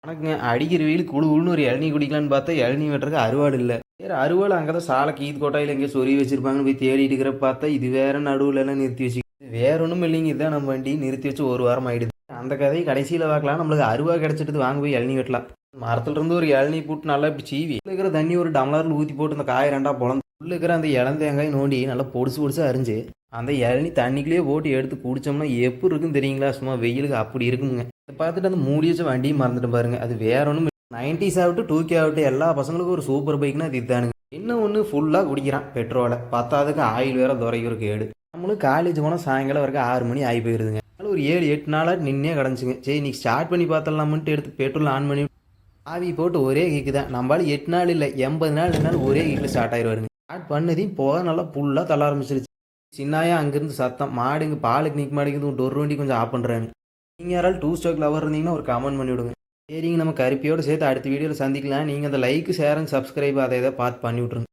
எனக்குங்க அடிக்கிற வெயிலுக்கு குளு குளுன்னு ஒரு இளநீ குடிக்கலான்னு பார்த்தா இளநீ வெட்டுறதுக்கு அருவாள் இல்லை. வேறு அருவாள் அங்கே தான் சாலை கீத்து கொட்டாயில் எங்கேயோ சொருவி வச்சிருப்பாங்கன்னு போய் தேடிட்டு இருக்கிறப்ப பார்த்தா இது வேற நடுவில் எல்லாம் நிறுத்தி வச்சு வேற ஒன்றும் இல்லைங்க. இதுதான் நம்ம வண்டி நிறுத்தி வச்சு ஒரு வாரம் ஆயிடுது. அந்த கதையை கடைசியில் பார்க்கலாம். நம்மளுக்கு அருவா கிடச்சிட்டு வாங்க போய் இளநீ வெட்டலாம். மரத்துல இருந்து ஒரு இளநீ போட்டு நல்லா இப்படி சீவி உள்ள இருக்கிற தண்ணி ஒரு டம்ளரில் ஊற்றி போட்டு அந்த காய் ரெண்டா பொழந்து உள்ள இருக்கிற அந்த இளந்தேங்காய் நோண்டி நல்லா பொடிசு பொடிசா அரிஞ்சு அந்த இளநீ தண்ணிக்குள்ளேயே போட்டு எடுத்து குடிச்சோம்னா எப்படி இருக்குன்னு தெரியுங்களா? சும்மா வெயிலுக்கு அப்படி இருக்குங்க. இதை பார்த்துட்டு அந்த மூடி வச்ச வண்டியும் மறந்துட்டு பாருங்க. அது வேற ஒன்றும் 90s ஆகட்டும் 2K ஆகட்டும் எல்லா பசங்களுக்கும் ஒரு சூப்பர் பைக்னா இது இதுதானுங்க. இன்னும் ஒன்று ஃபுல்லாக குடிக்கிறான் பெட்ரோலை. பத்தாவதுக்கு ஆயில் வேற துறைக்கு ஒரு கேடு. நம்மளும் காலேஜ் போனால் சாயங்காலம் வரைக்கும் 6 மணி ஆகி போயிருதுங்க. அதனால ஒரு 7-8 நாளாக நின்னே கிடந்துச்சுங்க. சரி இன்னைக்கு ஸ்டார்ட் பண்ணி பார்த்தலாம்ட்டு எடுத்து பெட்ரோல் ஆன் பண்ணி ஆவி போட்டு ஒரே கிக்கு தான். நம்மளால 8 நாள் இல்லை 80 நாள் இருந்தாலும் ஒரே கிக்கில் ஸ்டார்ட் ஆயிடுவாருங்க. ஸ்டார்ட் பண்ணதையும் போக நல்லா ஃபுல்லாக தள்ள ஆரம்பிச்சிருச்சு. சின்னாயா அங்கேருந்து சத்தம் மாடுங்க பாலுக்கு நிற்க மாட்டேங்குது ஒரு வண்டி கொஞ்சம் ஆஃப் பண்ணுறாங்க. நீங்கள் யாராலும் 2 ஸ்டாக் லவர் இருந்தீங்கன்னா ஒரு கமெண்ட் பண்ணி விடுங்க. சரிங்க நம்ம கருப்பியோடு சேர்த்து அடுத்த வீடியோவில் சந்திக்கலாம். நீங்கள் அந்த லைக் ஷேர் அண்ட் சப்ஸ்கிரைப் அதை பார்த்து பண்ணி விட்ருங்க.